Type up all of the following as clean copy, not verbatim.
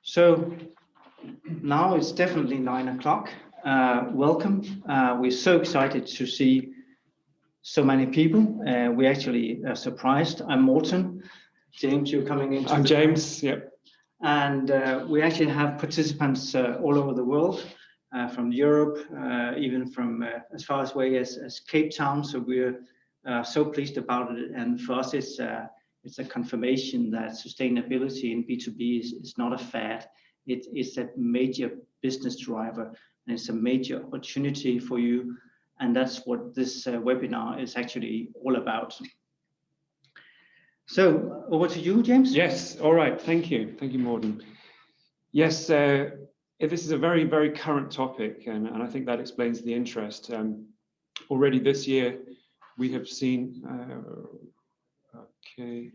So now it's definitely 9 o'clock. Welcome. We're so excited to see so many people. We actually are surprised. I'm Morten. James, you're coming in. I'm James, yep. And we actually have participants all over the world, from Europe, even from as far away as Cape Town. So we're so pleased about it. And for us, it's a confirmation that sustainability in B2B is not a fad. It's a major business driver, and it's a major opportunity for you. And that's what this webinar is actually all about. So over to you, James. Yes, all right, thank you. Thank you, Morten. Yes, this is a very, very current topic, and I think that explains the interest. Already this year, we have seen, okay,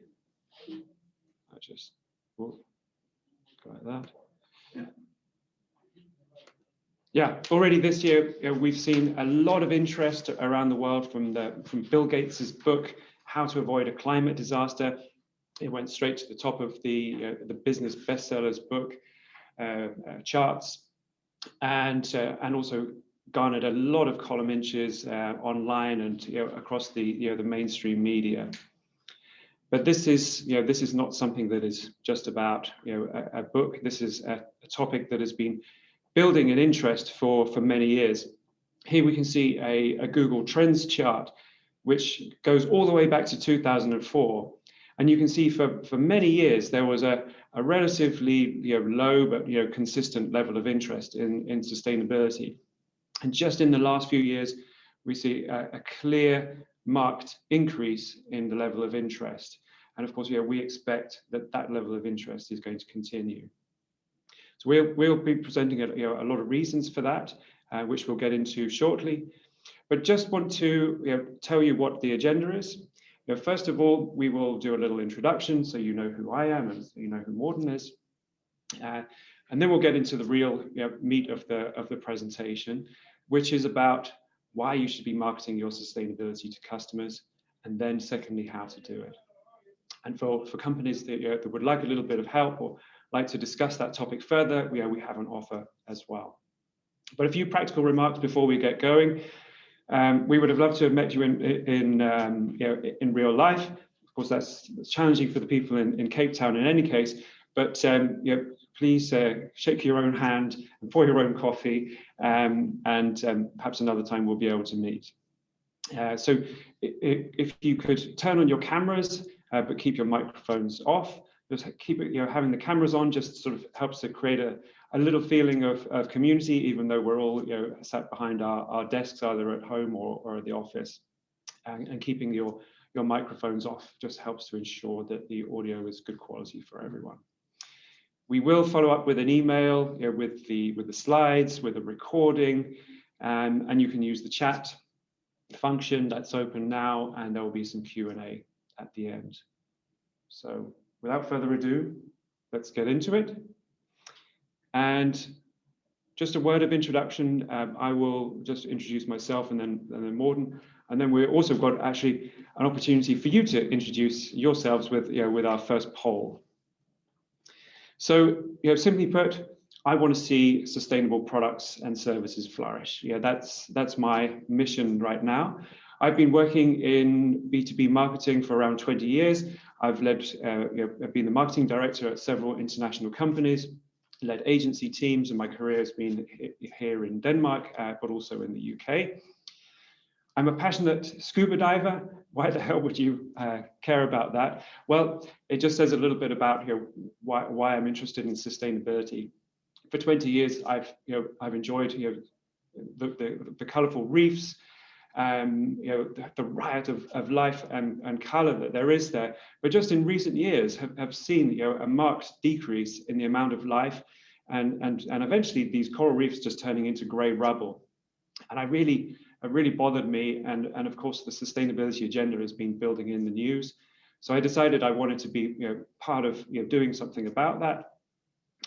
I just go like that. Yeah, already this year, we've seen a lot of interest around the world from Bill Gates's book, How to Avoid a Climate Disaster. It went straight to the top of the business bestsellers book charts, and also garnered a lot of column inches online and across the mainstream media. But this is not something that is just about a book. This is a topic that has been building an interest for many years. Here we can see a Google Trends chart, which goes all the way back to 2004. And you can see for many years, there was a relatively low but consistent level of interest in sustainability. And just in the last few years, we see a clear, marked increase in the level of interest. And of course, we expect that level of interest is going to continue. So we'll be presenting a lot of reasons for that, which we'll get into shortly. But just want to tell you what the agenda is. First of all, we will do a little introduction, so you know who I am and you know who Morten is. And then we'll get into the real meat of the presentation, which is about why you should be marketing your sustainability to customers, and then secondly, how to do it. And for companies that would like a little bit of help or like to discuss that topic further, we have an offer as well. But a few practical remarks before we get going. We would have loved to have met you in real life. Of course, that's challenging for the people in Cape Town in any case. But please shake your own hand and pour your own coffee, and perhaps another time we'll be able to meet. So if you could turn on your cameras, but keep your microphones off. Just keep it, having the cameras on just sort of helps to create a little feeling of community, even though we're all sat behind our desks, either at home or at the office. And keeping your microphones off just helps to ensure that the audio is good quality for everyone. We will follow up with an email with the slides, with a recording, and you can use the chat function that's open now, and there will be some Q&A at the end. So without further ado, let's get into it. And just a word of introduction. I will just introduce myself and then Morten, and then we've also got actually an opportunity for you to introduce yourselves with our first poll. So simply put, I want to see sustainable products and services flourish. That's my mission right now. I've been working in B2B marketing for around 20 years. I've led, I've been the marketing director at several international companies, led agency teams, and my career has been here in Denmark, but also in the UK. I'm a passionate scuba diver. Why the hell would you care about that? Well, it just says a little bit about why I'm interested in sustainability. For 20 years, I've enjoyed the colourful reefs, the riot of life and colour that there is there, but just in recent years have seen a marked decrease in the amount of life, and eventually these coral reefs just turning into grey rubble. And it really bothered me, and of course the sustainability agenda has been building in the news. So I decided I wanted to be part of doing something about that.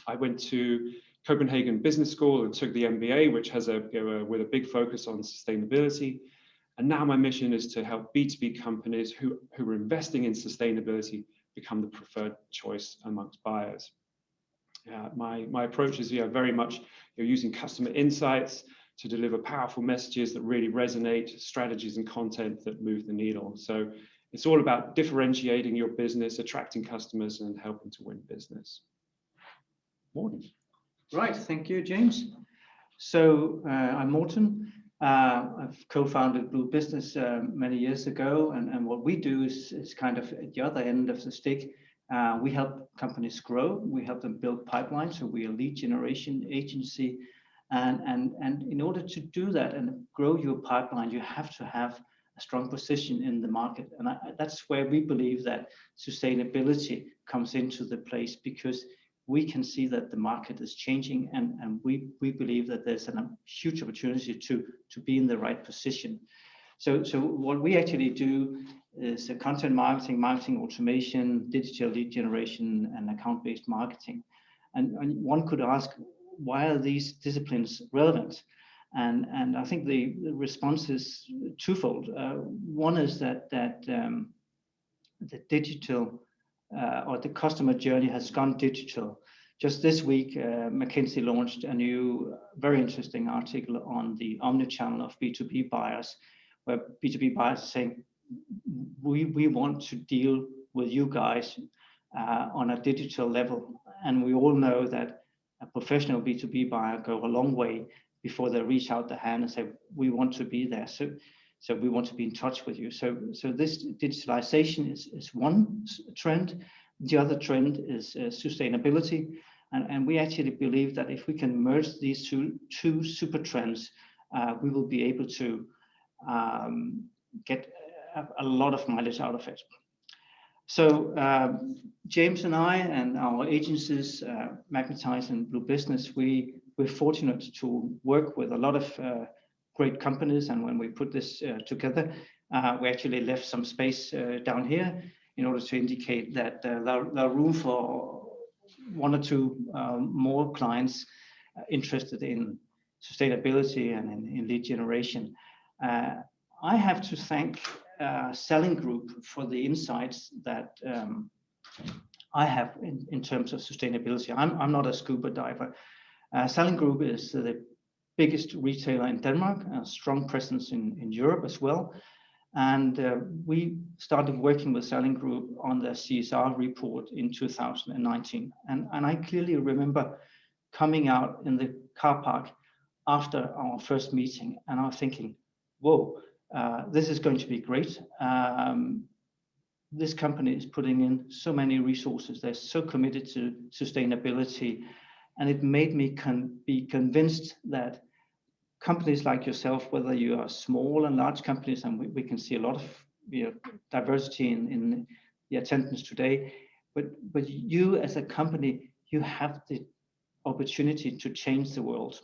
I went to Copenhagen Business School and took the MBA, which has with a big focus on sustainability. And now my mission is to help B2B companies who are investing in sustainability become the preferred choice amongst buyers. My approach is very much using customer insights to deliver powerful messages that really resonate, strategies and content that move the needle. So it's all about differentiating your business, attracting customers, and helping to win business. Morten. Right, thank you, James. So I'm Morten. I've co-founded Blue Business many years ago, and what we do is kind of at the other end of the stick. We help companies grow. We help them build pipelines. So we are a lead generation agency, and in order to do that and grow your pipeline, you have to have a strong position in the market, and that's where we believe that sustainability comes into the place, because we can see that the market is changing, and we believe that there's a huge opportunity to be in the right position. So what we actually do is content marketing, marketing automation, digital lead generation, and account-based marketing. And one could ask, why are these disciplines relevant? And I think the response is twofold. One is that the digital or the customer journey has gone digital. Just this week, McKinsey launched a new, very interesting article on the omnichannel of B2B buyers, where B2B buyers are saying, we want to deal with you guys on a digital level. And we all know that a professional B2B buyer go a long way before they reach out the hand and say, we want to be there. So we want to be in touch with you. So this digitalization is one trend. The other trend is sustainability. And we actually believe that if we can merge these two super trends, we will be able to get a lot of mileage out of it. So James and I and our agencies, Magnetize and Blue Business, we're fortunate to work with a lot of great companies, and when we put this together, we actually left some space down here in order to indicate that there are room for one or two more clients interested in sustainability and in lead generation. I have to thank Selling Group for the insights that I have in terms of sustainability. I'm not a scuba diver. Selling Group is the biggest retailer in Denmark, a strong presence in Europe as well. And we started working with Selling Group on the CSR report in 2019. And I clearly remember coming out in the car park after our first meeting, and I was thinking, whoa, this is going to be great. This company is putting in so many resources. They're so committed to sustainability. And it made me be convinced that companies like yourself, whether you are small and large companies, and we can see a lot of diversity in the attendance today, but you as a company, you have the opportunity to change the world.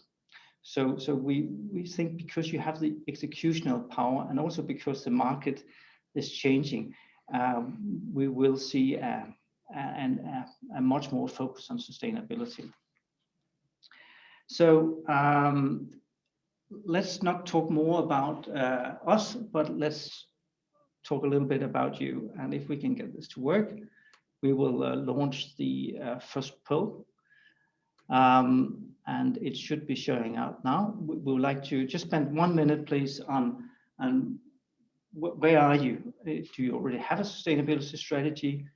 So we think because you have the executional power, and also because the market is changing, we will see a much more focus on sustainability. So let's not talk more about us, but let's talk a little bit about you. And if we can get this to work, we will launch the first poll. And it should be showing out now. We would like to just spend 1 minute, please, on where are you? Do you already have a sustainability strategy?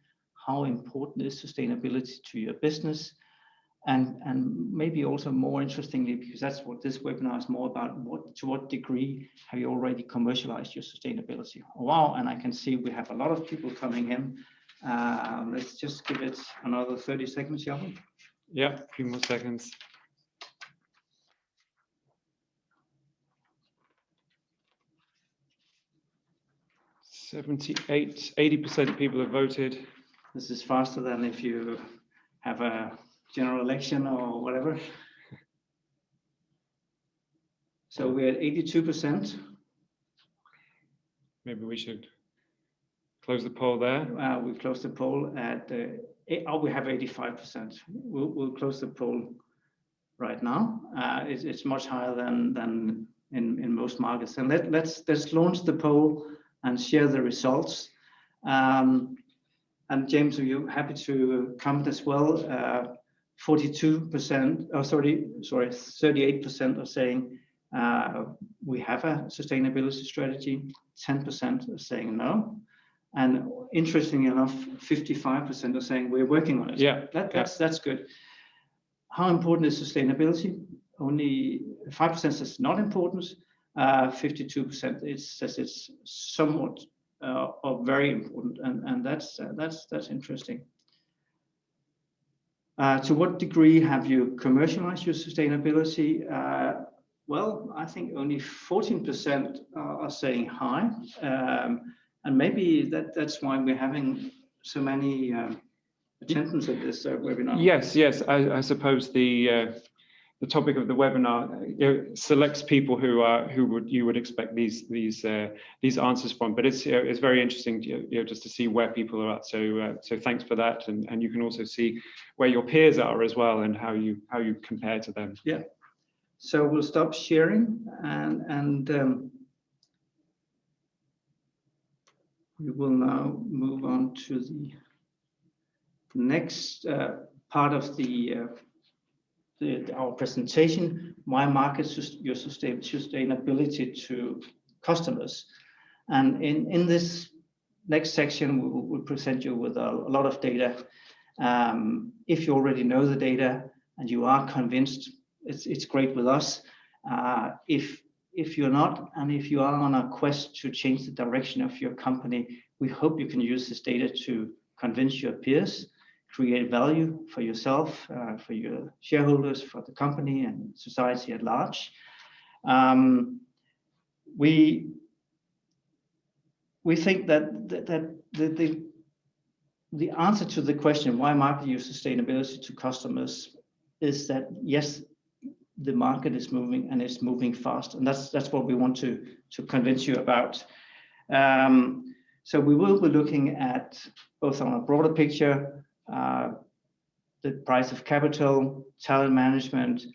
How important is sustainability to your business? And maybe also more interestingly, because that's what this webinar is more about, to what degree have you already commercialized your sustainability? Wow, and I can see we have a lot of people coming in. Let's just give it another 30 seconds, shall we? Yeah, a few more seconds. (78%, 80% people have voted. This is faster than if you have a general election or whatever. So we're at 82%. Maybe we should close the poll there. We've closed the poll at, we have 85%. We'll close the poll right now. It's much higher than in most markets. And let's launch the poll and share the results. And James, are you happy to comment as well? 42%, oh, sorry, 38% are saying we have a sustainability strategy. 10% are saying no. And interestingly enough, 55% are saying we're working on it. Yeah, that's good. How important is sustainability? Only 5% says not important. 52% says it's somewhat or very important, and that's interesting. To what degree have you commercialized your sustainability? Well, I think only 14% are saying high, and maybe that's why we're having so many attendance at this webinar. Yes. I suppose the topic of the webinar selects people who you would expect these answers from, but it's very interesting just to see where people are at. So thanks for that, and you can also see where your peers are as well and how you compare to them. Yeah. So we'll stop sharing and we will now move on to the next part of our presentation, why market your sustainability to customers. And in this next section, we'll present you with a lot of data. If you already know the data and you are convinced, it's great with us. If you're not, and if you are on a quest to change the direction of your company, we hope you can use this data to convince your peers, create value for yourself, for your shareholders, for the company and society at large. We think that the answer to the question, why market your sustainability to customers, is that yes, the market is moving and it's moving fast, and that's what we want to convince you about. So we will be looking at both on a broader picture, the price of capital, talent management,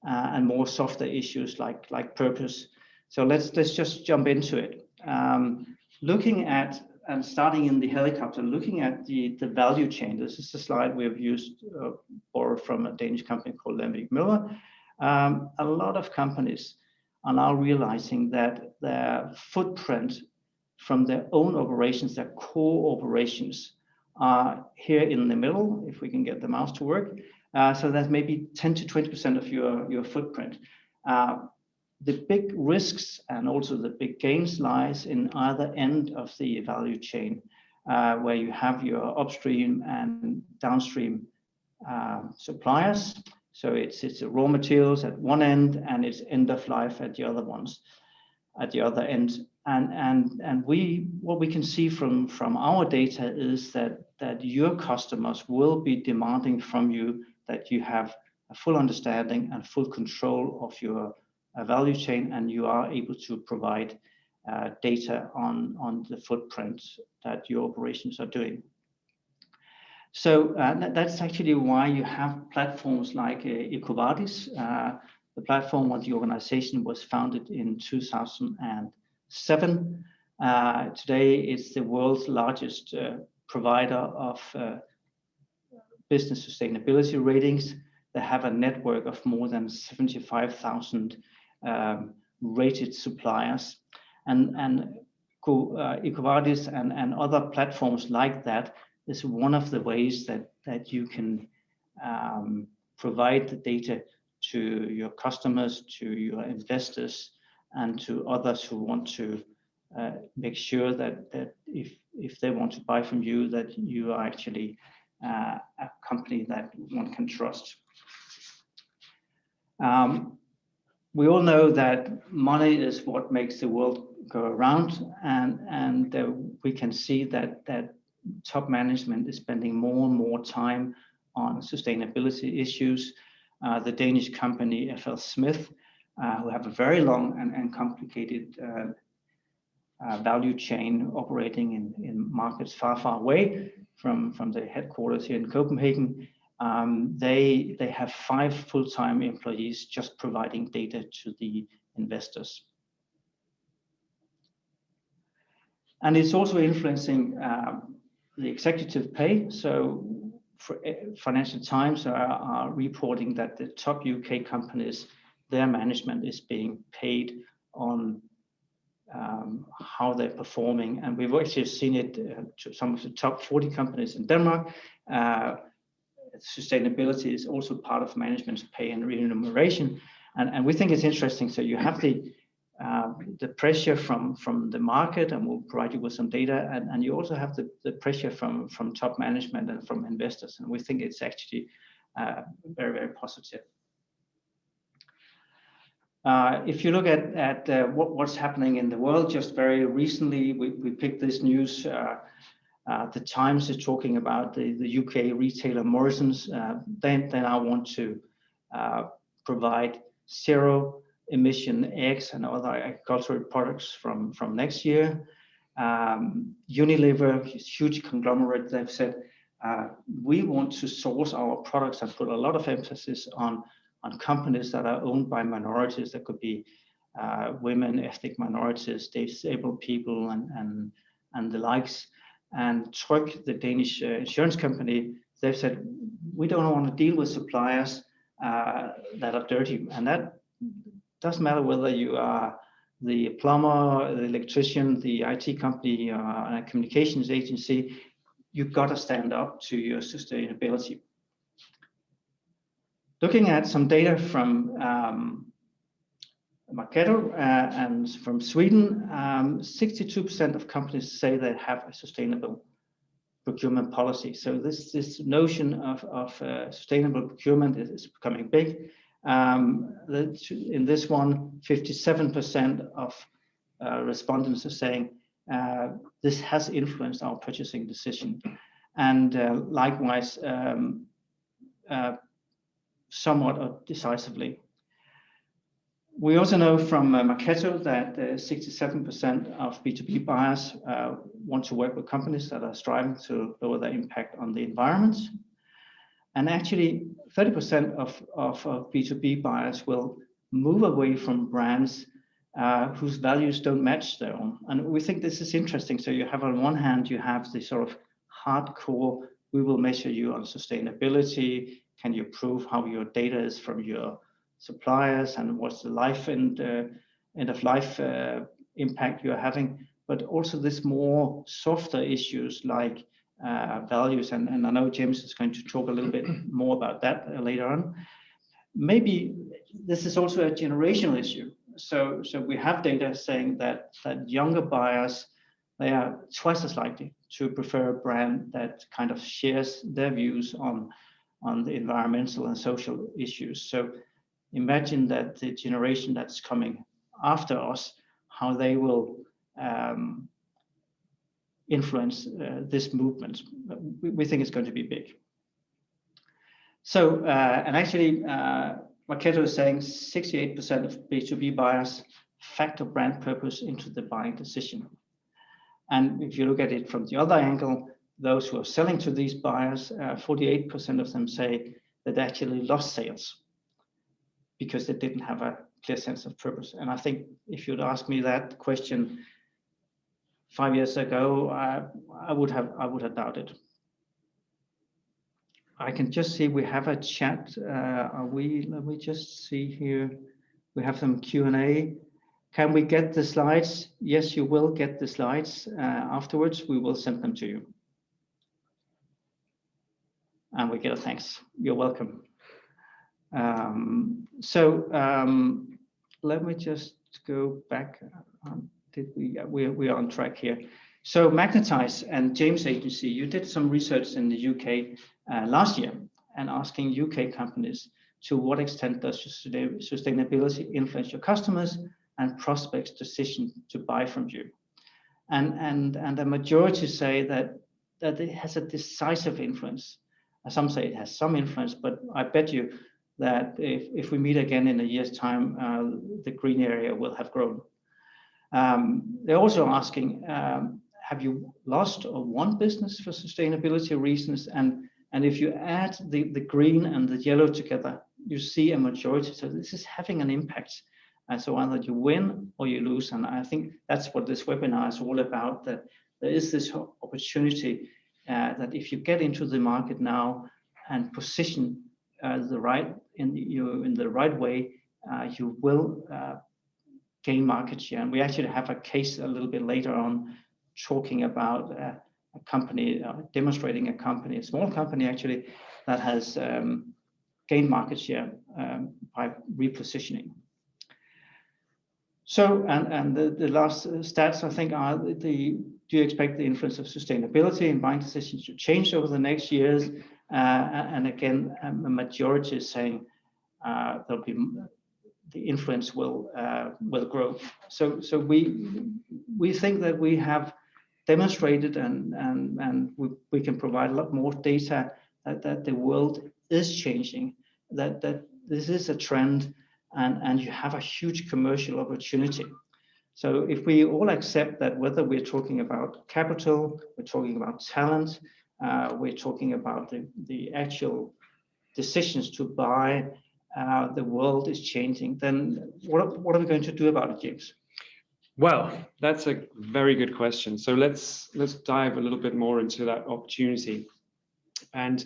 and more softer issues like purpose. So let's just jump into it. Looking at and starting in the helicopter, looking at the value chain. This is a slide we have used, borrowed from a Danish company called Lemvig Møller. A lot of companies are now realizing that their footprint from their own operations, their core operations, are here in the middle, if we can get the mouse to work. So that's maybe 10 to 20% of your footprint. The big risks and also the big gains lies in either end of the value chain, where you have your upstream and downstream suppliers. So it's raw materials at one end and it's end of life at the other end. And what we can see from our data is that your customers will be demanding from you that you have a full understanding and full control of your value chain, and you are able to provide data on the footprint that your operations are doing. So that's actually why you have platforms like EcoVadis. The platform of the organization was founded in 2007. Today it's the world's largest provider of business sustainability ratings. They have a network of more than 75,000 rated suppliers, and EcoVadis and other platforms like that is one of the ways that you can provide the data to your customers, to your investors, and to others who want to make sure that if they want to buy from you, that you are actually a company that one can trust. We all know that money is what makes the world go around, and we can see that top management is spending more and more time on sustainability issues. The Danish company FL Smith, who have a very long and complicated value chain operating in markets far away from the headquarters here in Copenhagen. They have 5 full-time employees just providing data to the investors. And it's also influencing the executive pay. So Financial Times are reporting that the top UK companies, their management is being paid on how they're performing, and we've actually seen it to some of the top 40 companies in Denmark. Sustainability is also part of management's pay and remuneration, and we think it's interesting. So you have the pressure from the market, and we'll provide you with some data, and you also have the pressure from top management and from investors, and we think it's actually very, very positive. If you look at what's happening in the world, just very recently, we picked this news. The Times is talking about the UK retailer Morrisons. They now want to provide zero emission eggs and other agricultural products from next year. Unilever, huge conglomerate, they've said, we want to source our products and put a lot of emphasis on companies that are owned by minorities. That could be women, ethnic minorities, disabled people, and the likes. And Tryg, the Danish insurance company, they've said, we don't want to deal with suppliers that are dirty. And that doesn't matter whether you are the plumber, the electrician, the IT company, a communications agency, you've got to stand up to your sustainability. Looking at some data from Marketo and from Sweden, 62% of companies say they have a sustainable procurement policy. So this notion of sustainable procurement is becoming big. In this one, 57% of respondents are saying this has influenced our purchasing decision, and likewise, somewhat decisively. We also know from Marketo that 67% of B2B buyers want to work with companies that are striving to lower their impact on the environment. And actually, 30% of B2B buyers will move away from brands whose values don't match their own. And we think this is interesting. So you have, on one hand, you have the sort of hardcore, we will measure you on sustainability. Can you prove how your data is from your suppliers and what's the life and end of life impact you're having? But also this more softer issues like values, and I know James is going to talk a little bit more about that later on. Maybe this is also a generational issue. So we have data saying that younger buyers, they are twice as likely to prefer a brand that kind of shares their views on the environmental and social issues. So imagine that the generation that's coming after us, how they will influence this movement. We think it's going to be big. So, and actually, Marketo is saying 68% of B2B buyers factor brand purpose into the buying decision. And if you look at it from the other angle, those who are selling to these buyers, 48% of them say that they actually lost sales because they didn't have a clear sense of purpose. And I think if you'd asked me that question 5 years ago, I would have doubted. I can just see we have a chat. Let me just see here. We have some Q&A. Can we get the slides? Yes, you will get the slides afterwards. We will send them to you. And we get a thanks. You're welcome. Let me just go back. We are on track here. So Magnetize and James Agency, you did some research in the UK last year and asking UK companies to what extent does sustainability influence your customers and prospects' decision to buy from you. And the majority say that it has a decisive influence. Some say it has some influence, but I bet you that if we meet again in a year's time, the green area will have grown. They're also asking, have you lost or won business for sustainability reasons? And if you add the green and the yellow together, you see a majority. So this is having an impact. And so either you win or you lose. And I think that's what this webinar is all about, that there is this opportunity that if you get into the market now and position in the right way, you will gain market share. And we actually have a case a little bit later on talking about a company, demonstrating a company, a small company actually, that has gained market share by repositioning. So, and the last stats, I think, are do you expect the influence of sustainability in buying decisions to change over the next years? And again, a majority is saying there'll be the influence will grow. So we think that we have demonstrated and we can provide a lot more data that the world is changing, that this is a trend, and you have a huge commercial opportunity. So if we all accept that, whether we're talking about capital, we're talking about talent, we're talking about the actual decisions to buy, the world is changing, then what are we going to do about it, James? Well, that's a very good question. So let's dive a little bit more into that opportunity. And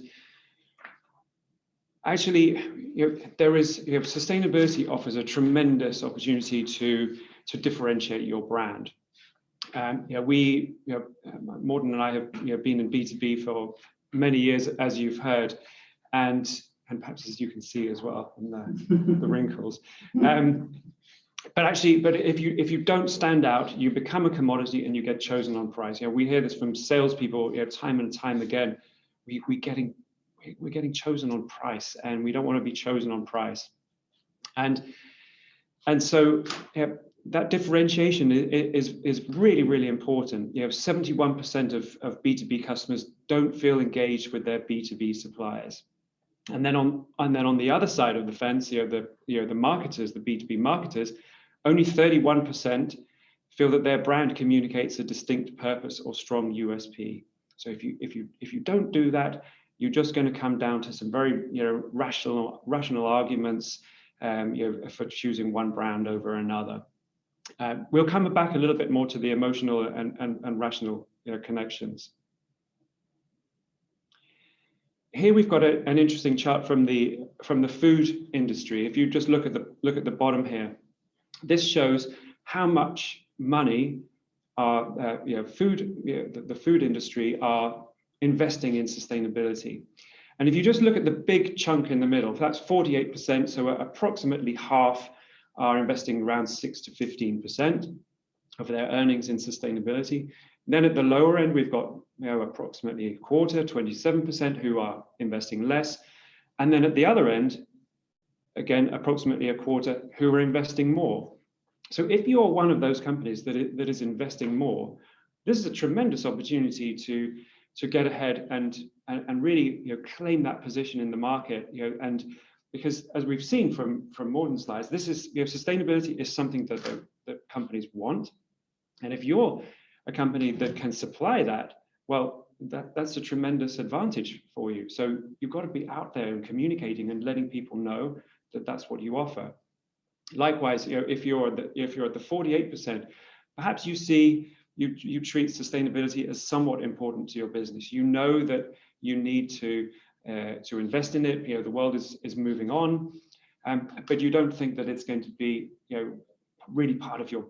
actually, sustainability offers a tremendous opportunity to differentiate your brand. Morten and I have been in B2B for many years, as you've heard, and perhaps as you can see as well in the wrinkles. But if you don't stand out, you become a commodity and you get chosen on price. We hear this from salespeople time and time again. We're getting chosen on price, and we don't want to be chosen on price. And so that differentiation is really, really important. 71% of B2B customers don't feel engaged with their B2B suppliers. And then on the other side of the fence, the marketers, the B2B marketers, only 31% feel that their brand communicates a distinct purpose or strong USP. So if you don't do that, you're just going to come down to some very rational arguments for choosing one brand over another. We'll come back a little bit more to the emotional and rational connections. Here we've got an interesting chart from the food industry. If you just look at the bottom here, this shows how much money the food industry are investing in sustainability. And if you just look at the big chunk in the middle, that's 48%, so approximately half are investing around 6 to 15% of their earnings in sustainability. Then at the lower end, we've got approximately a quarter, 27%, who are investing less. And then at the other end, again, approximately a quarter who are investing more. So if you're one of those companies that is investing more, this is a tremendous opportunity to get ahead and really claim that position in the market. And because as we've seen from Morten's slides, this is sustainability is something that companies want. And if you're a company that can supply that, well, that's a tremendous advantage for you. So you've got to be out there and communicating and letting people know that that's what you offer. Likewise, if you're at the 48%, perhaps you treat sustainability as somewhat important to your business. You know that you need to invest in it. The world is moving on, but you don't think that it's going to be really part of your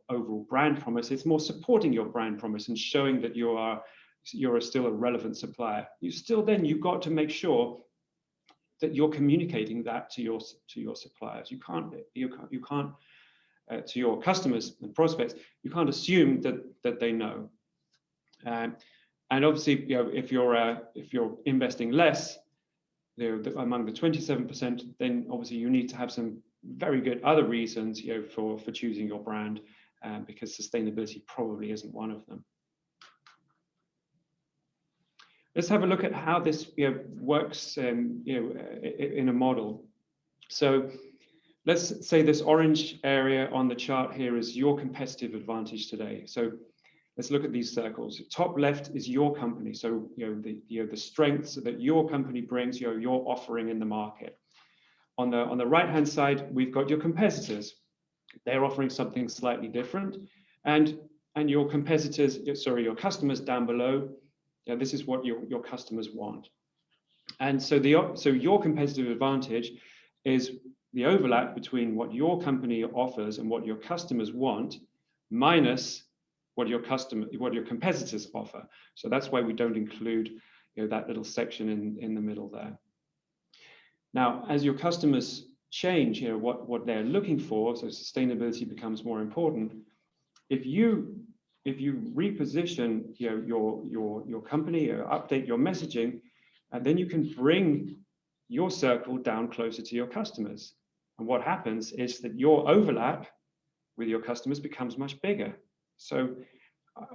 overall brand promise. It's more supporting your brand promise and showing that you're still a relevant supplier. You've got to make sure that you're communicating that to your suppliers. You can't to your customers and prospects. You can't assume that they know. And obviously, if you're investing less, among the 27%, then obviously you need to have some very good other reasons, for choosing your brand, because sustainability probably isn't one of them. Let's have a look at how this works in a model. So let's say this orange area on the chart here is your competitive advantage today. So let's look at these circles. Top left is your company. So the strengths that your company brings, your offering in the market. On the right-hand side, we've got your competitors. They're offering something slightly different, and your competitors, your customers down below. This is what your customers want. And so your competitive advantage is the overlap between what your company offers and what your customers want, minus what your competitors offer. So that's why we don't include, that little section in the middle there. Now, as your customers change, what they're looking for, so sustainability becomes more important. If you reposition, your company, or update your messaging, and then you can bring your circle down closer to your customers. And what happens is that your overlap with your customers becomes much bigger. So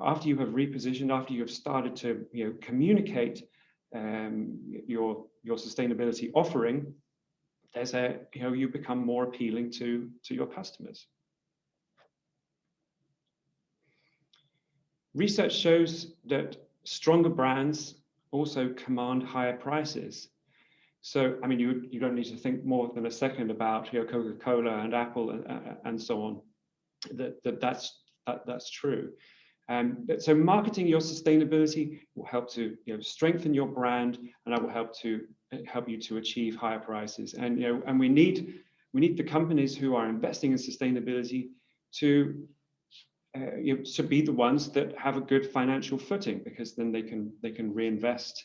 after you have repositioned, after you have started to communicate your sustainability offering, there's you become more appealing to your customers. Research shows that stronger brands also command higher prices. So, I mean, you don't need to think more than a second about Coca-Cola and Apple and so on. That's true. So marketing your sustainability will help to strengthen your brand, and that will help you to achieve higher prices. And and we need the companies who are investing in sustainability to be the ones that have a good financial footing, because then they can reinvest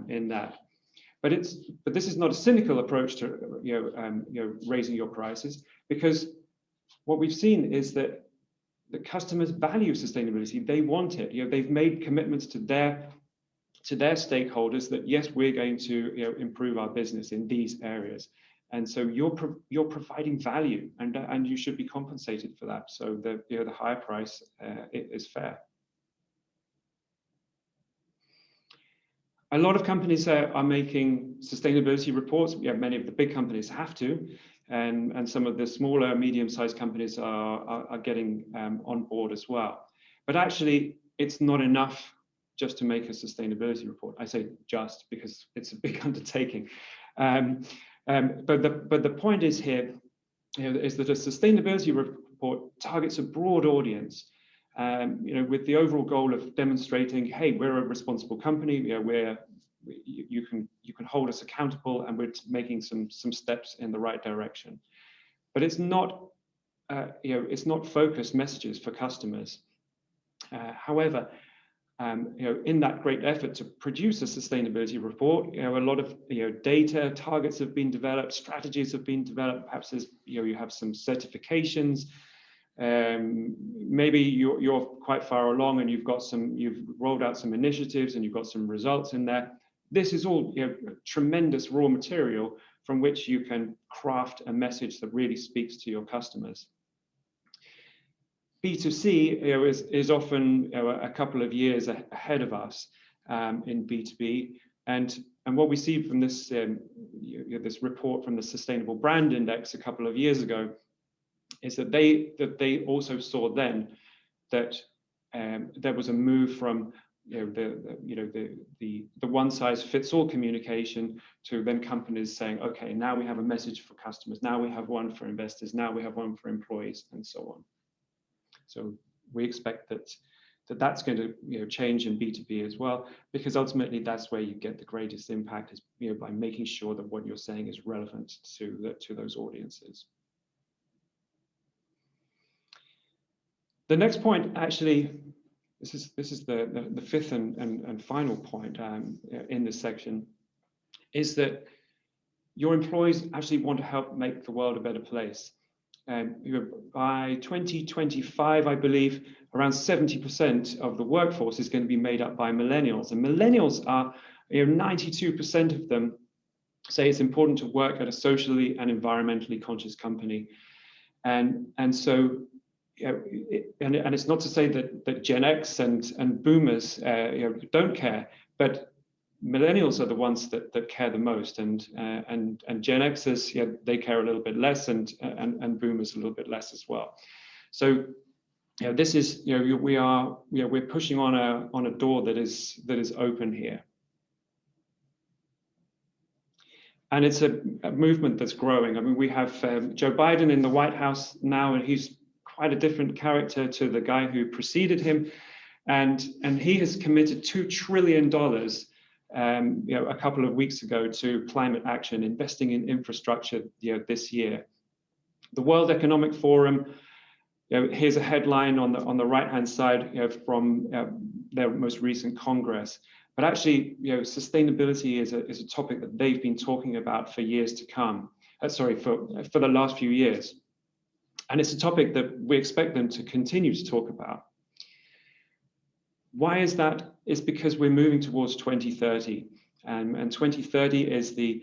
in that. But this is not a cynical approach to raising your prices, because what we've seen is that the customers value sustainability. They want it. They've made commitments to their stakeholders that, yes, we're going to improve our business in these areas. And so you're providing value, and you should be compensated for that. So the higher price is fair. A lot of companies are making sustainability reports. Many of the big companies have to, and some of the smaller, medium-sized companies are getting on board as well. But actually, it's not enough just to make a sustainability report. I say just because it's a big undertaking. But the point is here is that a sustainability report targets a broad audience, with the overall goal of demonstrating, hey, we're a responsible company. You can hold us accountable, and we're making some steps in the right direction. But it's not focused messages for customers. However, in that great effort to produce a sustainability report, a lot of data targets have been developed, strategies have been developed. Perhaps you have some certifications. Maybe you're quite far along, and you've rolled out some initiatives, and you've got some results in there. This is all tremendous raw material from which you can craft a message that really speaks to your customers. B2C is often a couple of years ahead of us in B2B, and what we see from this this report from the Sustainable Brand Index a couple of years ago is that they also saw then that there was a move from the one size fits all communication to then companies saying, okay, now we have a message for customers, now we have one for investors, now we have one for employees, and so on. So we expect that's going to change in B2B as well, because ultimately that's where you get the greatest impact, is by making sure that what you're saying is relevant to those audiences. The next point, actually, this is the fifth and final point in this section, is that your employees actually want to help make the world a better place. By 2025, I believe, around 70% of the workforce is going to be made up by millennials, and millennials are 92% of them say it's important to work at a socially and environmentally conscious company, and so. And it's not to say that Gen X and Boomers don't care, but millennials are the ones that care the most, and Gen Xers they care a little bit less, and Boomers a little bit less as well. So this is we're pushing on a door that is open here, and it's a movement that's growing. I mean, we have Joe Biden in the White House now, and he's quite a different character to the guy who preceded him, and he has committed $2 trillion a couple of weeks ago to climate action, investing in infrastructure, this year. The World Economic Forum, here's a headline on the right-hand side, from their most recent Congress. But actually, sustainability is a topic that they've been talking about for years to come. For the last few years. And it's a topic that we expect them to continue to talk about. Why is that? It's because we're moving towards 2030, and 2030 is the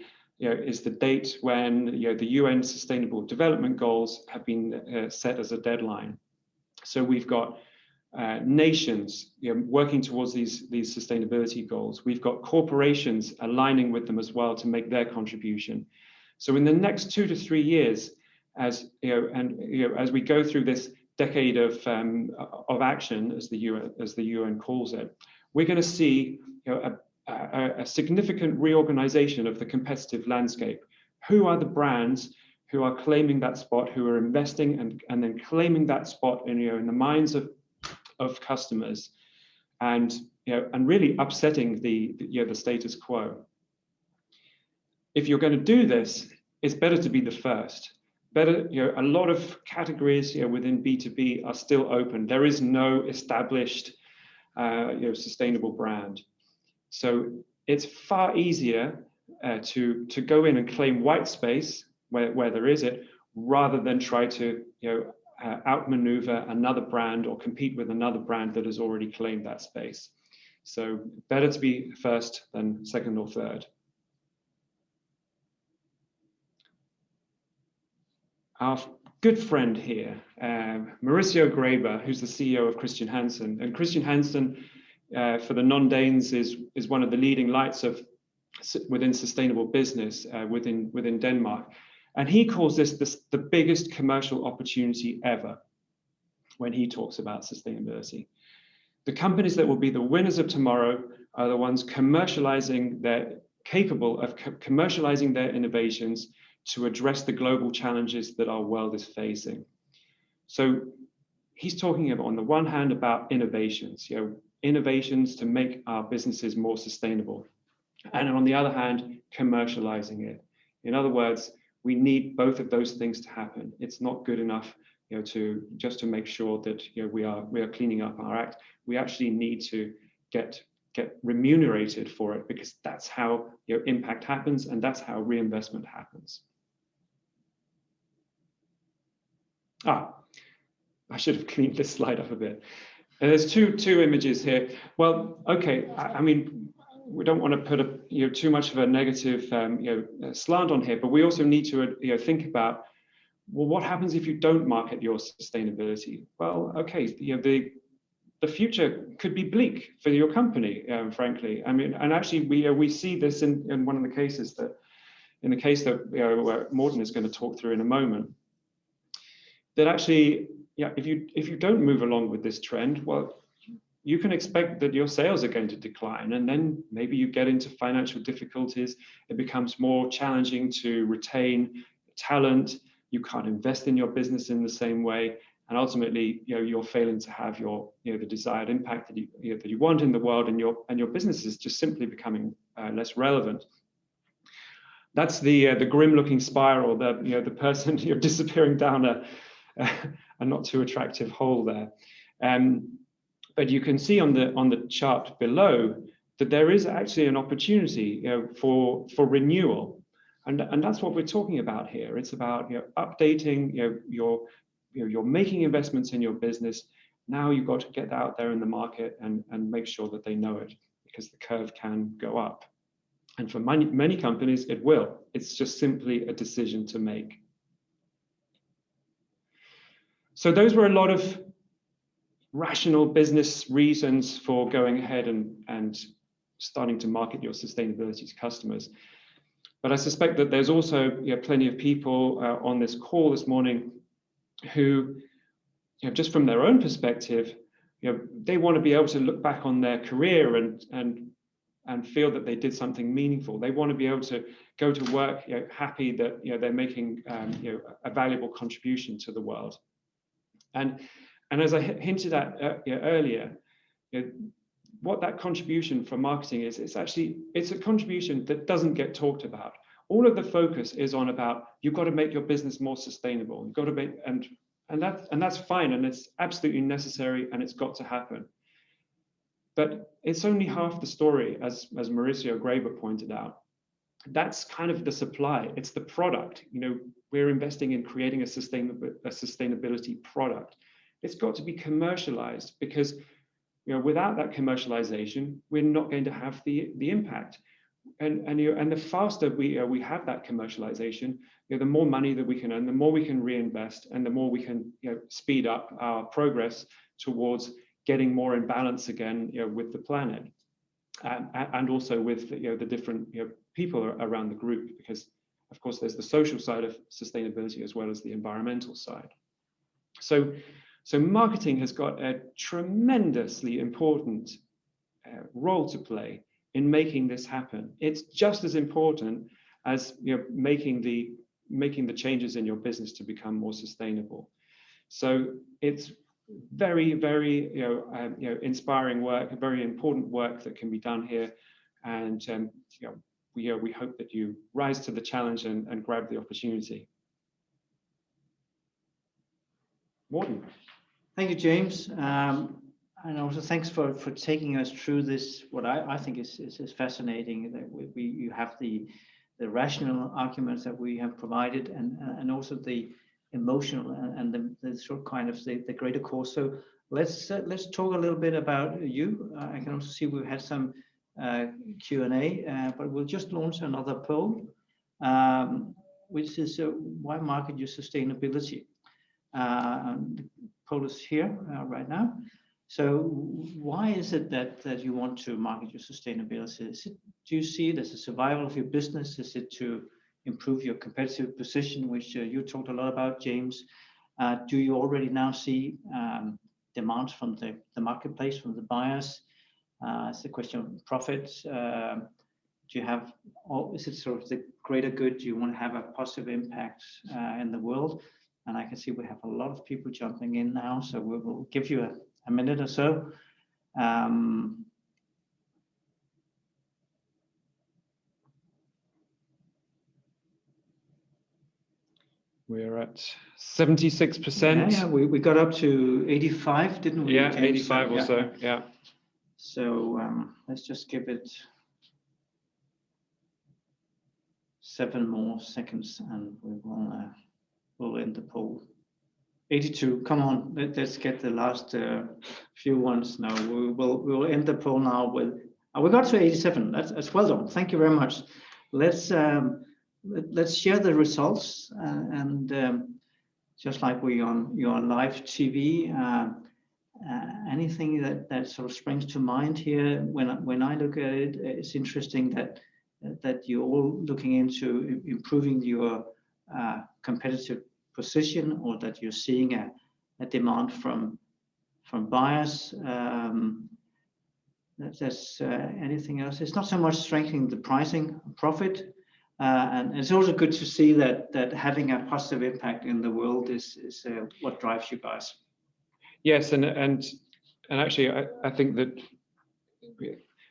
date when the UN Sustainable Development Goals have been set as a deadline. So we've got nations working towards these sustainability goals. We've got corporations aligning with them as well to make their contribution. So in the next 2 to 3 years, as we go through this decade of action, as the UN calls it, we're going to see a significant reorganization of the competitive landscape. Who are the brands who are claiming that spot, who are investing and then claiming that spot in the minds of customers, and really upsetting the status quo? If you're going to do this, it's better to be the first. Better, a lot of categories within B2B are still open. There is no established sustainable brand. So it's far easier to go in and claim white space where there is it, rather than try to outmaneuver another brand or compete with another brand that has already claimed that space. So better to be first than second or third. Our good friend here, Mauricio Graeber, who's the CEO of Christian Hansen. And Christian Hansen, for the non-Danes, is one of the leading lights within sustainable business within Denmark. And he calls this the biggest commercial opportunity ever when he talks about sustainability. The companies that will be the winners of tomorrow are the ones capable of commercializing their innovations to address the global challenges that our world is facing. So he's talking about, on the one hand, about innovations, innovations to make our businesses more sustainable. And on the other hand, commercializing it. In other words, we need both of those things to happen. It's not good enough to make sure that we are cleaning up our act. We actually need to get remunerated for it, because that's how impact happens, and that's how reinvestment happens. I should have cleaned this slide up a bit. And there's two images here. Well, okay, I mean, we don't want to put too much of a negative slant on here, but we also need to think about, well, what happens if you don't market your sustainability? Well, okay, the future could be bleak for your company, frankly. I mean, and actually we see this in one of the cases where Morten is going to talk through in a moment. That actually, if you don't move along with this trend, well, you can expect that your sales are going to decline, and then maybe you get into financial difficulties. It becomes more challenging to retain talent. You can't invest in your business in the same way, and ultimately, you're failing to have the desired impact that you want in the world, and your business is just simply becoming less relevant. That's the grim-looking spiral. The person disappearing down a not too attractive hole there. But you can see on the chart below that there is actually an opportunity for renewal, and that's what we're talking about here. It's about updating. You're making investments in your business. Now you've got to get out there in the market and make sure that they know it, because the curve can go up, and for many companies it will. It's just simply a decision to make. So those were a lot of rational business reasons for going ahead and starting to market your sustainability to customers. But I suspect that there's also plenty of people on this call this morning who, just from their own perspective, they want to be able to look back on their career and feel that they did something meaningful. They want to be able to go to work happy that they're making a valuable contribution to the world. And as I hinted at earlier, what that contribution from marketing is, it's a contribution that doesn't get talked about. All of the focus is on about, you've got to make your business more sustainable. You've got to make, and that's fine, and it's absolutely necessary, and it's got to happen. But it's only half the story, as Mauricio Graeber pointed out. That's kind of the supply. It's the product. You know, we're investing in creating a sustainability product. It's got to be commercialized, because, you know, without that commercialization, we're not going to have the impact. And the faster we have that commercialization, you know, the more money that we can earn, the more we can reinvest, and the more we can, you know, speed up our progress towards getting more in balance again, you know, with the planet, and also with, you know, the different, you know, people around the group, because of course there's the social side of sustainability as well as the environmental side. So marketing has got a tremendously important role to play in making this happen. It's just as important as, you know, making the changes in your business to become more sustainable. So it's very, very, you know, inspiring work, very important work that can be done here, and you know, we hope that you rise to the challenge and grab the opportunity. Morten. Thank you, James. And also thanks for taking us through this, what I think is fascinating, that you have the rational arguments that we have provided, and also the emotional and the sort of kind of the greater cause. So let's talk a little bit about you. I can also see we've had some Q&A, but we'll just launch another poll, which is why market your sustainability? The poll is here right now. So why is it that you want to market your sustainability? Do you see it as a survival of your business? Is it to improve your competitive position, which you talked a lot about, James? Do you already now see demands from the marketplace, from the buyers? It's a question of profits. Do you have, or is it sort of the greater good? Do you want to have a positive impact in the world? And I can see we have a lot of people jumping in now, so we will give you a minute or so. We're at 76%. Yeah, we got up to 85, didn't we? Yeah, James? 85 or so, yeah. So let's just give it 7 more seconds, and we'll end the poll. 82, come on, let's get the last few ones now. We'll end the poll now with, we got to 87, that's well done, thank you very much. Let's share the results, and just like you're on live TV, anything that sort of springs to mind here. When I look at it, it's interesting that you're all looking into improving your competitive position, or that you're seeing a demand from buyers. That's anything else? It's not so much strengthening the pricing profit, and it's also good to see that having a positive impact in the world is what drives you guys. Yes, and actually I think that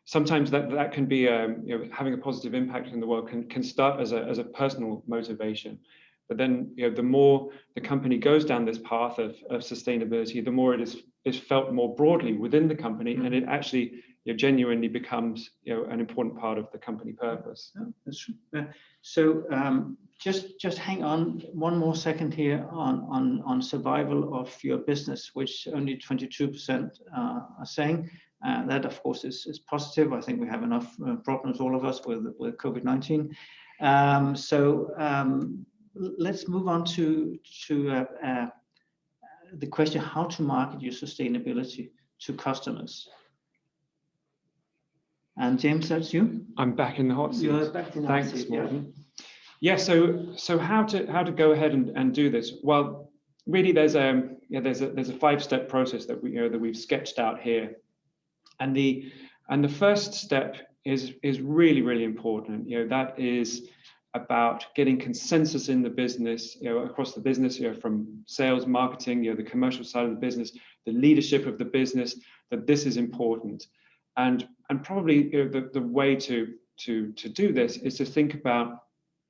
sometimes that can be having a positive impact in the world can start as a personal motivation. But then, the more the company goes down this path of sustainability, the more it is felt more broadly within the company, and it actually genuinely becomes an important part of the company purpose. Yeah, that's true. So just hang on one more second here on survival of your business, which only 22% are saying. That of course is positive. I think we have enough problems, all of us, with COVID-19. Let's move on to the question how to market your sustainability to customers. And James, that's you. I'm back in the hot seat. You're back in the hot seat. Thanks, Morten. Yeah. So how to go ahead and do this? Well, really, there's a 5-step process that we've sketched out here, and the first step is really important. That is about getting consensus in the business, across the business, from sales, marketing, the commercial side of the business, the leadership of the business, that this is important. And probably the way to do this is to think about,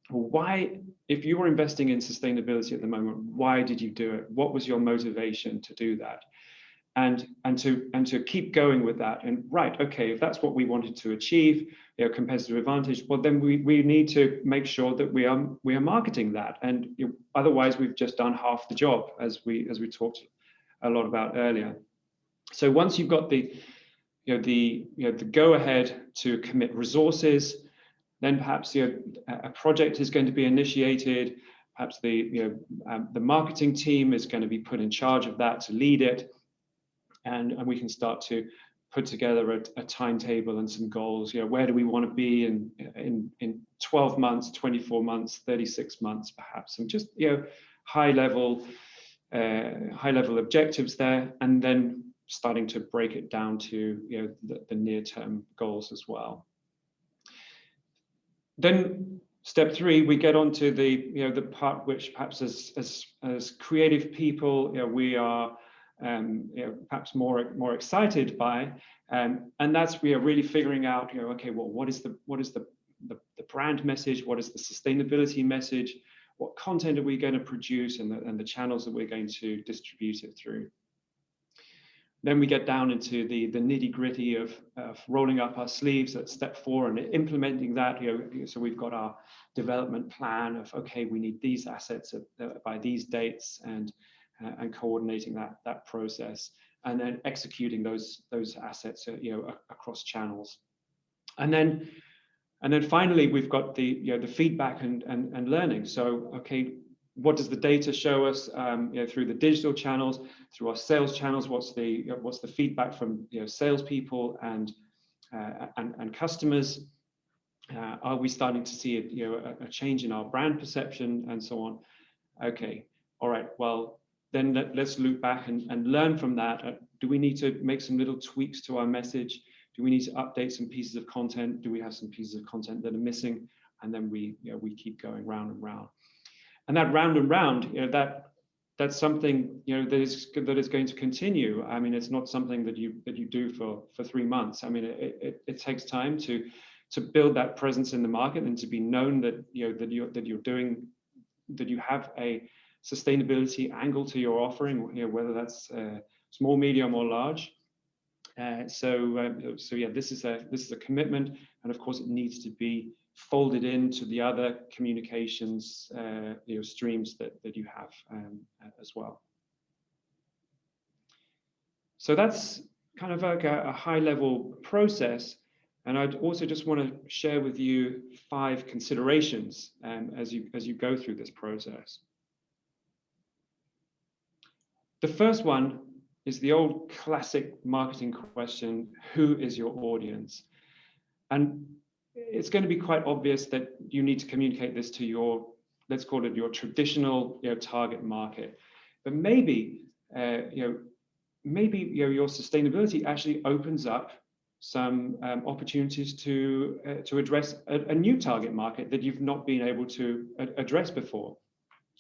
why, if you were investing in sustainability at the moment, why did you do it? What was your motivation to do that? And to keep going with that. And right, okay, if that's what we wanted to achieve, competitive advantage, well, then we need to make sure that we are marketing that. And otherwise, we've just done half the job, as we talked a lot about earlier. So once you've got the go ahead to commit resources, then perhaps a project is going to be initiated. Perhaps the marketing team is going to be put in charge of that, to lead it, and we can start to put together a timetable and some goals. Where do we want to be in 12 months, 24 months, 36 months, perhaps, and just high level objectives there, and then starting to break it down to the near-term goals as well. Then step 3, we get onto the part which perhaps as creative people we are perhaps more excited by, and that's we are really figuring out okay, well, what is the brand message, what is the sustainability message, what content are we going to produce, and the channels that we're going to distribute it through. Then we get down into the nitty-gritty of rolling up our sleeves at step 4 and implementing that. So we've got our development plan of, okay, we need these assets by these dates, and coordinating that process, and then executing those assets across channels. And then finally, we've got the feedback and learning. So okay, what does the data show us through the digital channels, through our sales channels? What's the feedback from salespeople and customers? Are we starting to see a change in our brand perception and so on? Okay, all right. Well, then let's loop back and learn from that. Do we need to make some little tweaks to our message? Do we need to update some pieces of content? Do we have some pieces of content that are missing? And then we keep going round and round. And that round and round, that's something that is going to continue. I mean, it's not something that you do for 3 months. I mean, it takes time to build that presence in the market, and to be known that you have a sustainability angle to your offering, whether that's small, medium, or large. So yeah, this is a commitment, and of course, it needs to be folded into the other communications streams that you have as well. So that's kind of like a high-level process, and I'd also just want to share with you 5 considerations as you go through this process. The first one is the old classic marketing question: who is your audience? And it's going to be quite obvious that you need to communicate this to your, let's call it your traditional target market. But maybe your sustainability actually opens up some opportunities to address a new target market that you've not been able to address before.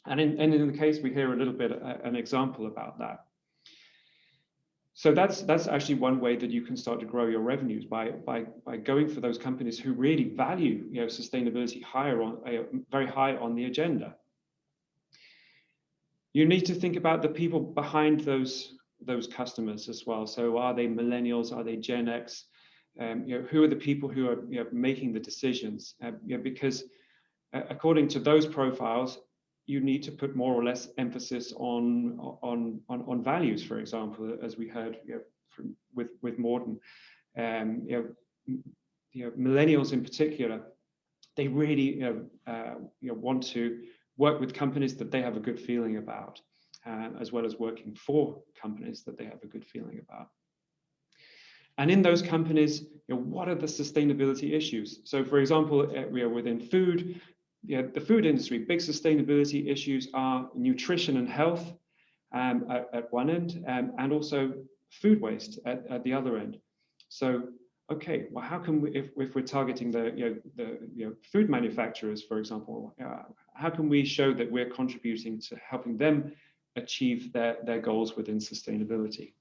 And in the case, we hear a little bit an example about that. So that's actually one way that you can start to grow your revenues, by going for those companies who really value sustainability very high on the agenda. You need to think about the people behind those customers as well. So are they millennials? Are they Gen X? Who are the people who are making the decisions? Because according to those profiles, you need to put more or less emphasis on values, for example, as we heard with Morten. Millennials in particular, they really want to work with companies that they have a good feeling about, as well as working for companies that they have a good feeling about. And in those companies, what are the sustainability issues? So, for example, within food, the food industry, big sustainability issues are nutrition and health at one end, and also food waste at the other end. So, okay, well, how can we, if we're targeting the food manufacturers, for example, how can we show that we're contributing to helping them achieve their goals within sustainability?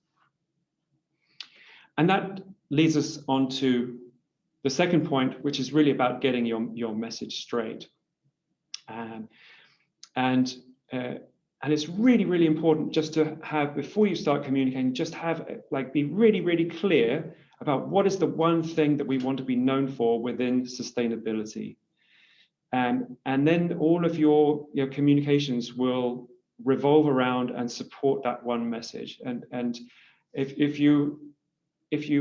And that leads us on to the second point, which is really about getting your message straight. And it's really, really important just to have, before you start communicating, just have, like, be really, really clear about what is the one thing that we want to be known for within sustainability. And then all of your communications will revolve around and support that one message. And if you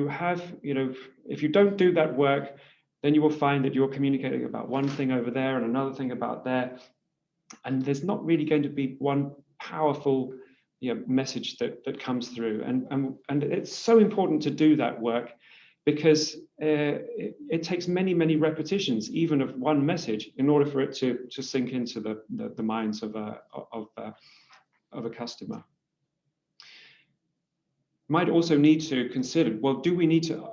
have, if you don't do that work, then you will find that you're communicating about one thing over there and another thing about there. And there's not really going to be one powerful message that comes through. And it's so important to do that work, because it takes many, many repetitions, even of one message, in order for it to sink into the minds of a customer. Might also need to consider, well, do we need to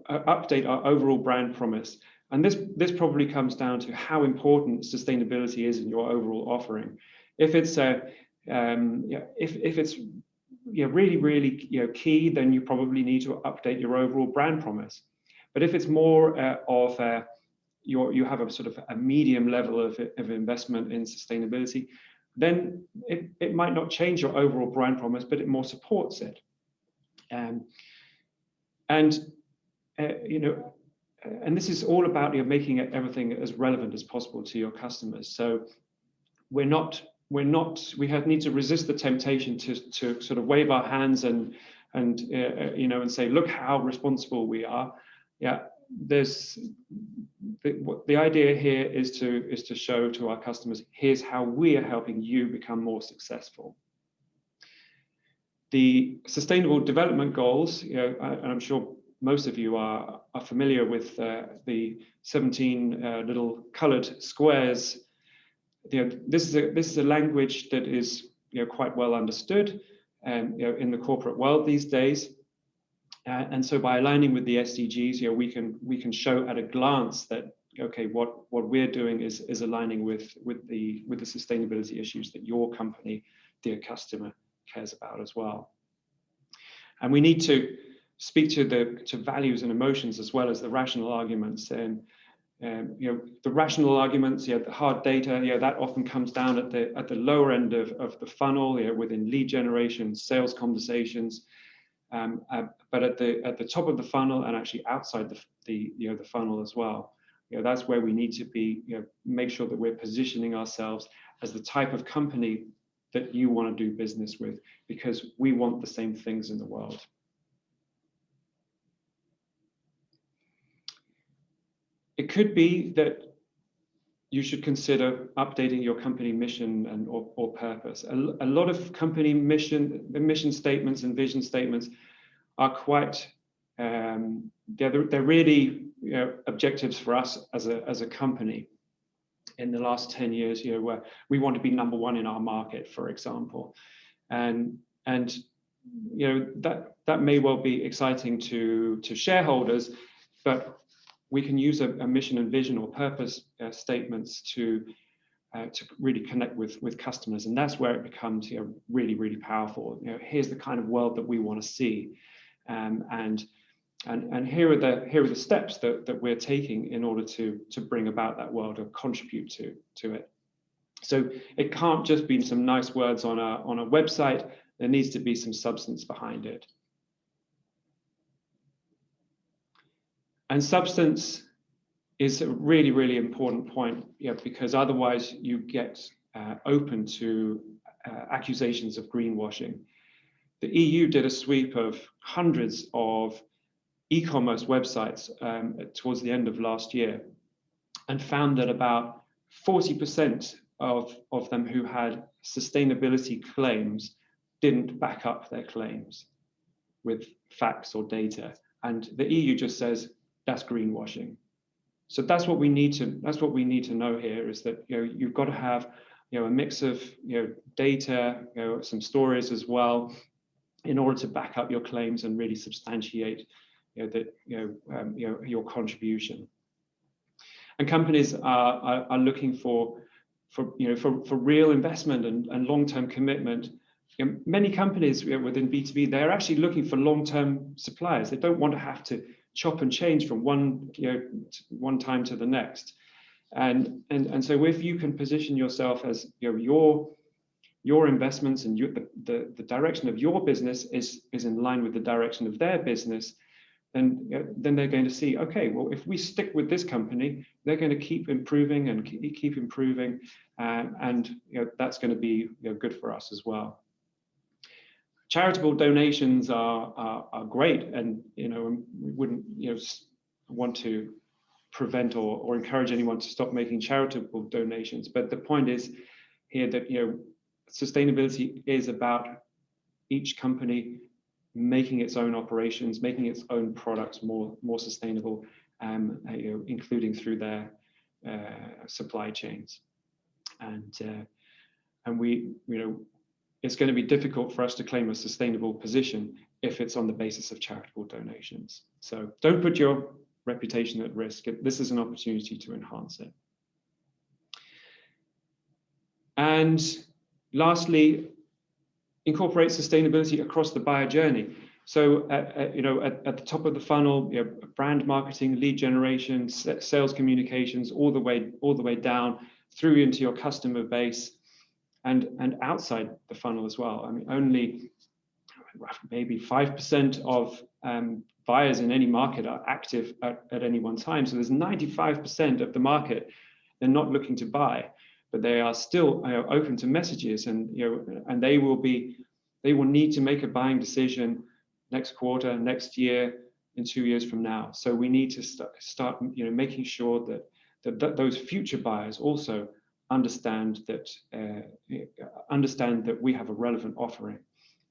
update our overall brand promise? And this probably comes down to how important sustainability is in your overall offering. If it's if it's really, really key, then you probably need to update your overall brand promise. But if it's more of you have a sort of a medium level of investment in sustainability, then it might not change your overall brand promise, but it more supports it. And this is all about making everything as relevant as possible to your customers. So we need to resist the temptation to sort of wave our hands and say, look how responsible we are. Yeah, there's the idea here is to show to our customers, here's how we are helping you become more successful. The Sustainable Development Goals, and I'm sure most of you are familiar with the 17 little colored squares. This is a language that is quite well understood in the corporate world these days. And so by aligning with the SDGs, we can show at a glance that what we're doing is aligning with the sustainability issues that your company, dear customer, cares about as well. And we need to speak to values and emotions as well as the rational arguments. And the rational arguments, the hard data, that often comes down at the lower end of the funnel, within lead generation, sales conversations. But at the top of the funnel and actually outside the funnel as well, that's where we need to be. Make sure that we're positioning ourselves as the type of company that you want to do business with, because we want the same things in the world. It could be that you should consider updating your company mission or purpose. A lot of company mission statements and vision statements are quite, they're really objectives for us as a company. In the last 10 years, where we want to be number one in our market, for example, and that may well be exciting to shareholders, but we can use a mission and vision or purpose statements to really connect with customers, and that's where it becomes really, really powerful. Here's the kind of world that we want to see, and here are the steps that we're taking in order to bring about that world or contribute to it. So it can't just be some nice words on a website. There needs to be some substance behind it. And substance is a really, really important point, because otherwise you get open to accusations of greenwashing. The EU did a sweep of hundreds of e-commerce websites towards the end of last year, and found that about 40% of them who had sustainability claims didn't back up their claims with facts or data. And the EU just says that's greenwashing. So that's what we need to know here, is that you've got to have a mix of data, some stories as well, in order to back up your claims and really substantiate your contribution. And companies are looking for real investment and long-term commitment, many companies within B2B, they're actually looking for long-term suppliers. They don't want to have to chop and change from one time to the next. And so if you can position yourself as your investments and the direction of your business is in line with the direction of their business, then they're going to see, okay, well, if we stick with this company, they're going to keep improving and keep improving, and that's going to be good for us as well. Charitable donations are great, and we wouldn't want to prevent or encourage anyone to stop making charitable donations. But the point is here that sustainability is about each company making its own operations, making its own products more sustainable, including through their supply chains. And we, it's going to be difficult for us to claim a sustainable position if it's on the basis of charitable donations. So don't put your reputation at risk. This is an opportunity to enhance it. And lastly, incorporate sustainability across the buyer journey. So, at the top of the funnel, brand marketing, lead generation, sales communications, all the way down through into your customer base, and outside the funnel as well. I mean, only maybe 5% of buyers in any market are active at any one time. So there's 95% of the market they're not looking to buy, but they are still open to messages, and and they will need to make a buying decision next quarter, next year, in 2 years from now. So we need to start making sure that those future buyers also understand that we have a relevant offering,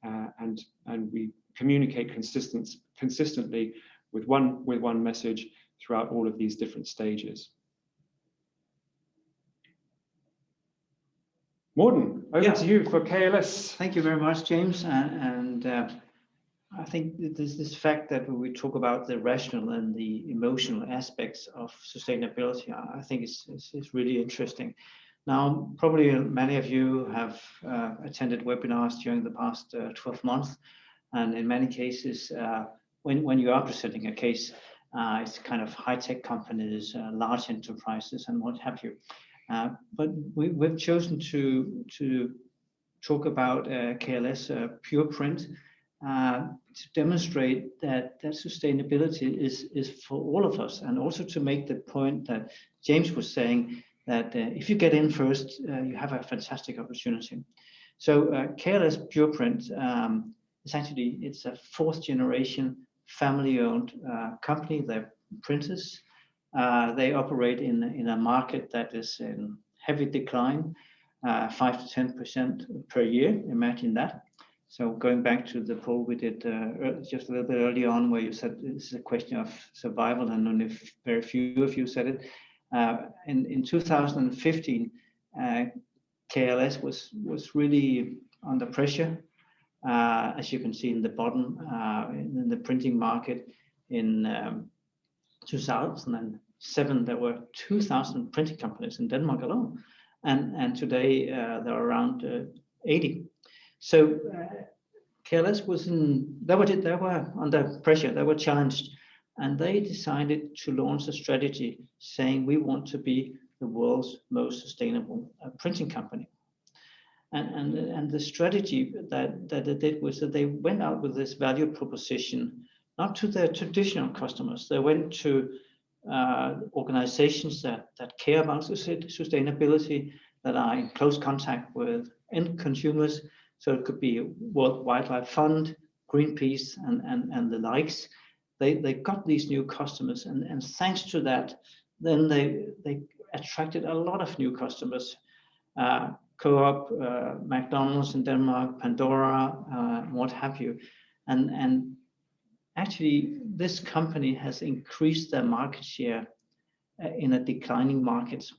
and we communicate consistently with one message throughout all of these different stages. Morten, over to you for KLS. Thank you very much, James. And I think this fact that when we talk about the rational and the emotional aspects of sustainability, I think it's really interesting. Now, probably many of you have attended webinars during the past 12 months, and in many cases, when you are presenting a case, it's kind of high-tech companies, large enterprises, and what have you. But we've chosen to talk about KLS Pure Print to demonstrate that sustainability is for all of us, and also to make the point that James was saying, that if you get in first, you have a fantastic opportunity. So KLS Pure Print is actually, it's a 4th generation family-owned company. They're printers. They operate in a market that is in heavy decline, 5 to 10% per year. Imagine that. So going back to the poll we did just a little bit early on, where you said this is a question of survival, and only very few of you said it. In 2015, KLS was really under pressure, as you can see in the bottom, in the printing market. In 2007, there were 2,000 printing companies in Denmark alone, and today there are around 80. So KLS they were under pressure, they were challenged, and they decided to launch a strategy saying we want to be the world's most sustainable printing company. And the strategy that they did was that they went out with this value proposition, not to their traditional customers. They went to organizations that care about sustainability, that are in close contact with end consumers. So it could be World Wildlife Fund, Greenpeace, and the likes. They got these new customers, and thanks to that, then they attracted a lot of new customers. Co-op, McDonald's in Denmark, Pandora, what have you. And actually, this company has increased their market share in a declining market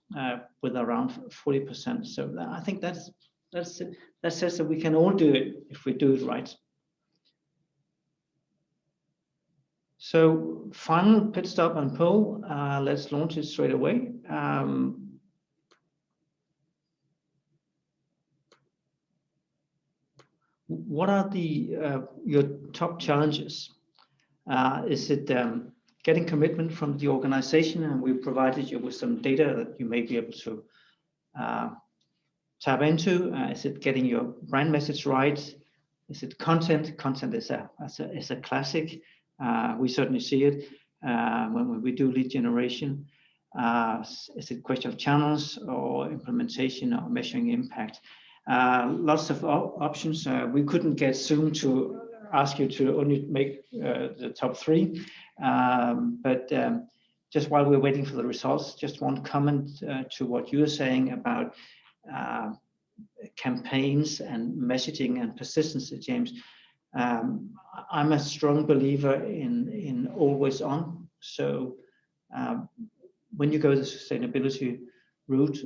with around 40%. So I think that says that we can all do it if we do it right. So final pit stop and poll. Let's launch it straight away. what are your top challenges? Is it getting commitment from the organization? And we provided you with some data that you may be able to tap into. Is it getting your brand message right? Is it content? Content is a classic. We certainly see it when we do lead generation. Is it a question of channels or implementation or measuring impact? Lots of options. We couldn't get Zoom to ask you to only make the top 3, but just while we're waiting for the results, just one comment to what you're saying about campaigns and messaging and persistency, James. I'm a strong believer in always on. So when you go the sustainability route,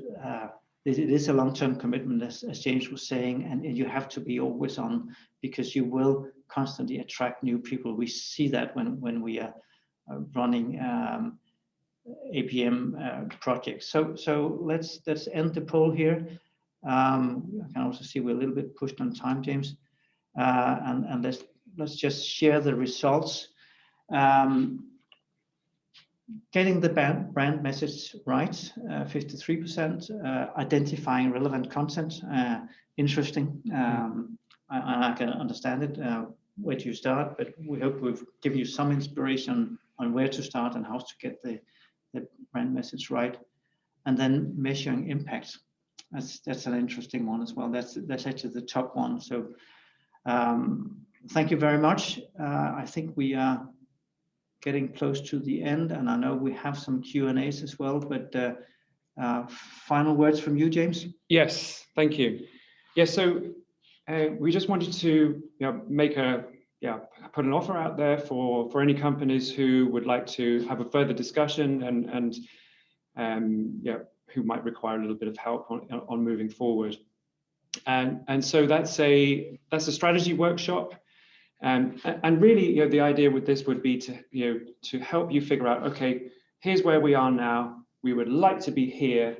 it is a long-term commitment, as James was saying, and you have to be always on, because you will constantly attract new people. We see that when we are running APM projects. So let's end the poll here. I can also see we're a little bit pushed on time, James, and let's just share the results. Getting the brand message right, 53%. Identifying relevant content, interesting. I can understand it, where do you start, but we hope we've given you some inspiration on where to start and how to get the brand message right. And then measuring impact. That's an interesting one as well. That's actually the top one. So thank you very much. I think we are getting close to the end, and I know we have some Q&As as well, but final words from you, James? Yes, thank you. Yeah, so we just wanted to put an offer out there for any companies who would like to have a further discussion and who might require a little bit of help on moving forward. And so that's a strategy workshop. And really, the idea with this would be to help you figure out, okay, here's where we are now. We would like to be here,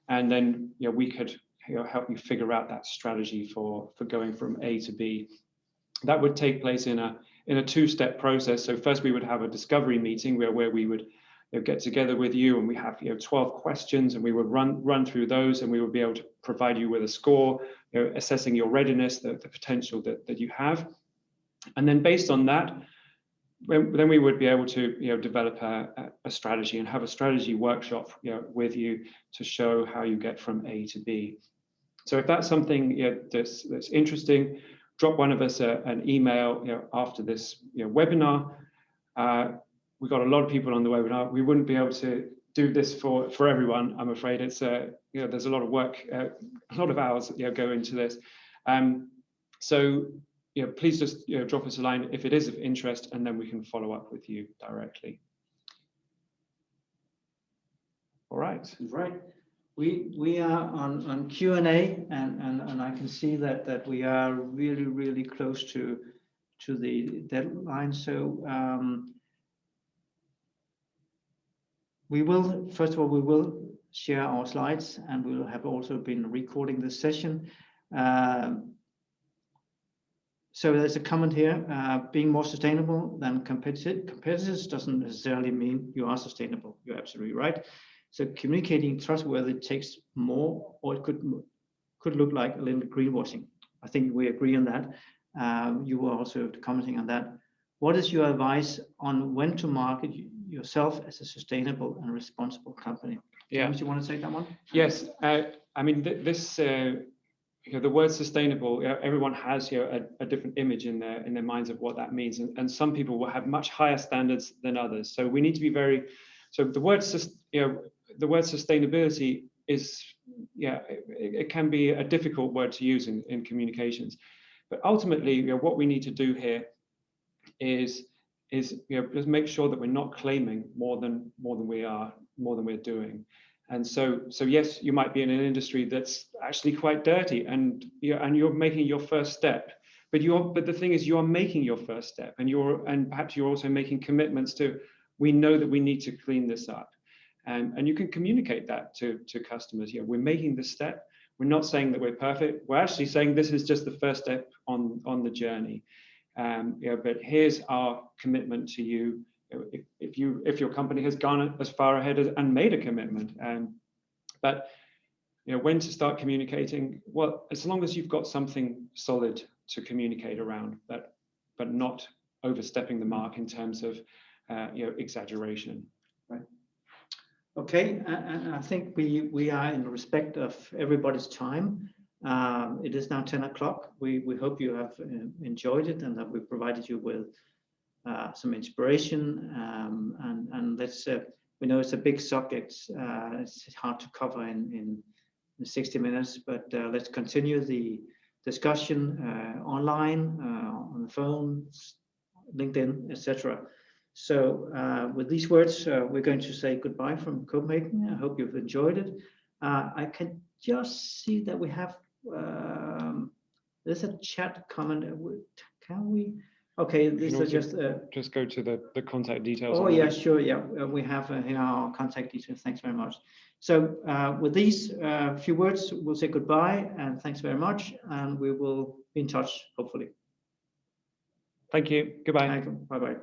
and then we could help you figure out that strategy for going from A to B. That would take place in a 2-step process. So first, we would have a discovery meeting where we would get together with you, and we have 12 questions, and we would run through those, and we would be able to provide you with a score, assessing your readiness, the potential that you have. And then based on that, then we would be able to develop a strategy and have a strategy workshop with you to show how you get from A to B. So if that's something that's interesting, drop one of us an email after this webinar. We've got a lot of people on the webinar. We wouldn't be able to do this for everyone, I'm afraid. It's there's a lot of work, a lot of hours go into this. So please just drop us a line if it is of interest, and then we can follow up with you directly. All right. Right. We are on Q&A, and I can see that we are really close to the deadline. So we will, first of all, we will share our slides, and we will have also been recording this session. So there's a comment here, being more sustainable than competitors doesn't necessarily mean you are sustainable. You're absolutely right. So communicating trustworthy takes more, or it could look like a little greenwashing. I think we agree on that. You were also commenting on that. What is your advice on when to market yourself as a sustainable and responsible company? Yeah. James, you want to take that one? Yes. I mean, this the word sustainable, everyone has a different image in their minds of what that means, and some people will have much higher standards than others. So we need to be very. So the word sustainability is it can be a difficult word to use in communications, but ultimately what we need to do here is just make sure that we're not claiming more than we're doing. And so yes, you might be in an industry that's actually quite dirty, and you're making your first step. But the thing is, you are making your first step, and perhaps you're also making commitments to. We know that we need to clean this up, and you can communicate that to customers. We're making this step. We're not saying that we're perfect. We're actually saying this is just the first step on the journey. But here's our commitment to you. If your company has gone as far ahead and made a commitment. But when to start communicating? Well, as long as you've got something solid to communicate around, but not overstepping the mark in terms of exaggeration. Right. Okay, and I think we are in respect of everybody's time. It is now 10 o'clock. We hope you have enjoyed it and that we provided you with some inspiration. And let's we know it's a big subject. It's hard to cover in 60 minutes, but let's continue the discussion online, on the phone, LinkedIn, etc. So with these words, we're going to say goodbye from Copenhagen. I hope you've enjoyed it. I can just see that we have, there's a chat comment. Can we? Okay, this is just go to the contact details. Oh yeah, sure. Yeah, we have here our contact details. Thanks very much. So with these few words, we'll say goodbye and thanks very much. And we will be in touch, hopefully. Thank you. Goodbye. Bye bye.